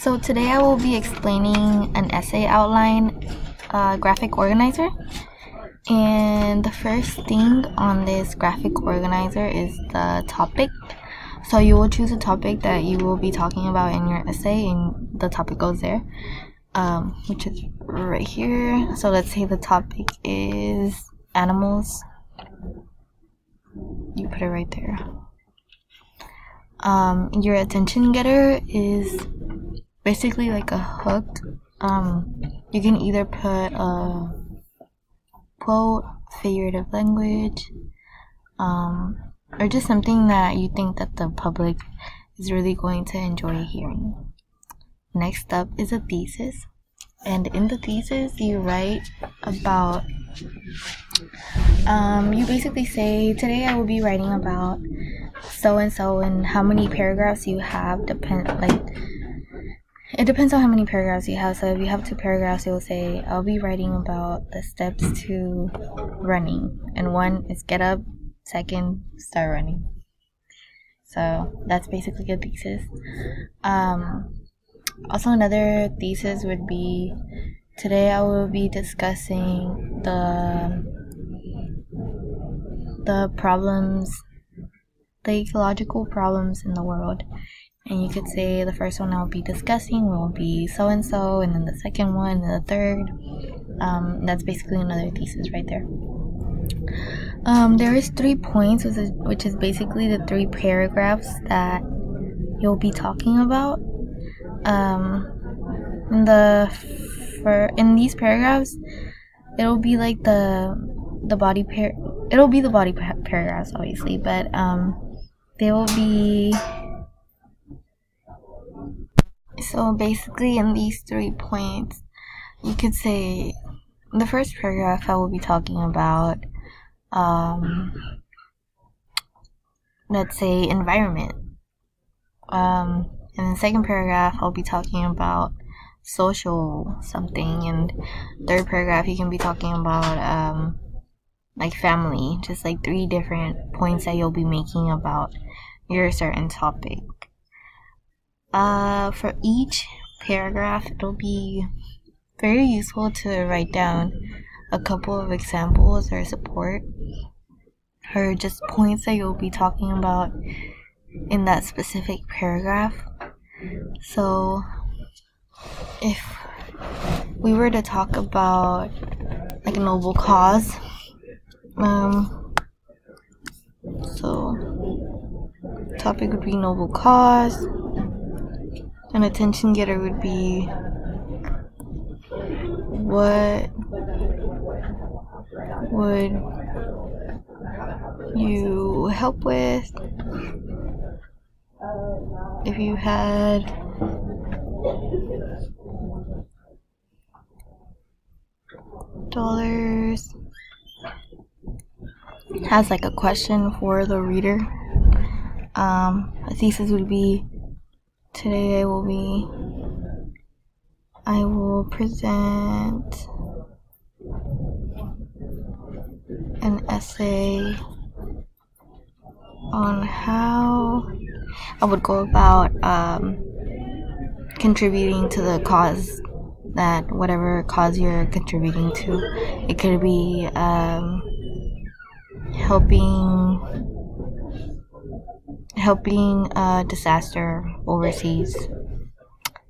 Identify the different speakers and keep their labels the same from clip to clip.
Speaker 1: So today I will be explaining an essay outline, graphic organizer. And the first thing on this graphic organizer is the topic. So you will choose a topic that you will be talking about in your essay, and the topic goes there, which is right here. So let's say the topic is animals. You put it right there. Your attention getter is basically like a hook. You can either put a quote, figurative language, or just something that you think that the public is really going to enjoy hearing. Next up is a thesis, and in the thesis you write about you basically say, today I will be writing about so and so, and how many paragraphs you have it depends on how many paragraphs you have. So if you have 2 paragraphs, you'll say, I'll be writing about the steps to running, and 1 is get up, 2nd, start running. So that's basically a thesis. Also another thesis would be, today I will be discussing the problems, the ecological problems in the world. And you could say the first one I'll be discussing will be so and so, and then the second one, and the third. That's basically another thesis right there. There is 3 points, which is basically the 3 paragraphs that you'll be talking about. In these paragraphs, it'll be like the body paragraphs, obviously, but they will be. So basically, in these 3 points, you could say the first paragraph I will be talking about, let's say, environment. In the second paragraph, I'll be talking about social something, and third paragraph you can be talking about like family. Just like 3 different points that you'll be making about your certain topic. For each paragraph, it'll be very useful to write down a couple of examples or support, or just points that you'll be talking about in that specific paragraph. So if we were to talk about like a noble cause, so topic would be noble cause. An attention getter would be, what would you help with if you had dollars? Has like a question for the reader. A thesis would be, today I will present an essay on how I would go about contributing to the cause, that whatever cause you're contributing to. It could be helping a disaster overseas.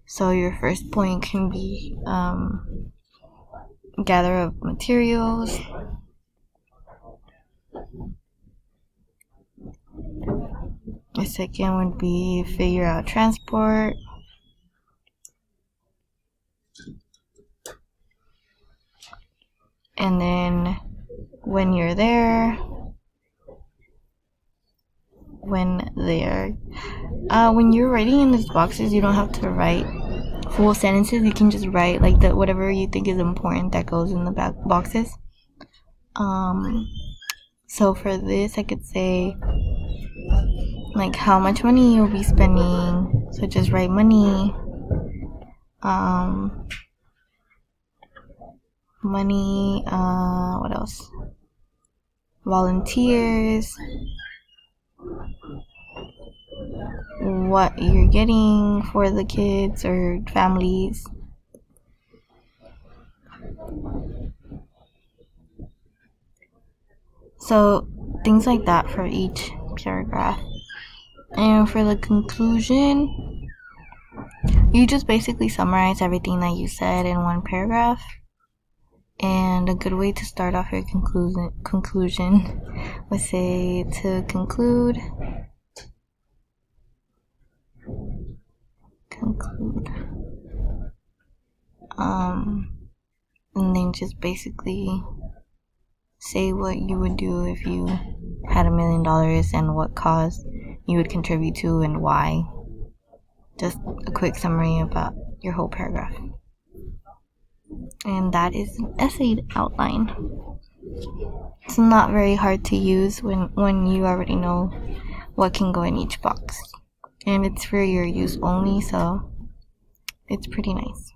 Speaker 1: So your first point can be gather up materials. The second would be figure out transport. And then when you're there, when you're writing in these boxes, you don't have to write full sentences. You can just write like whatever you think is important that goes in the back boxes. So for this, I could say like how much money you'll be spending. So just write money. Money. What else? Volunteers. what you're getting for the kids or families. So things like that for each paragraph. And for the conclusion, you just basically summarize everything that you said in one paragraph. And a good way to start off your conclusion would say to conclude, and then just basically say what you would do if you had $1 million and what cause you would contribute to and why. Just a quick summary about your whole paragraph. And that is an essay outline. It's not very hard to use when you already know what can go in each box. And it's for your use only, so it's pretty nice.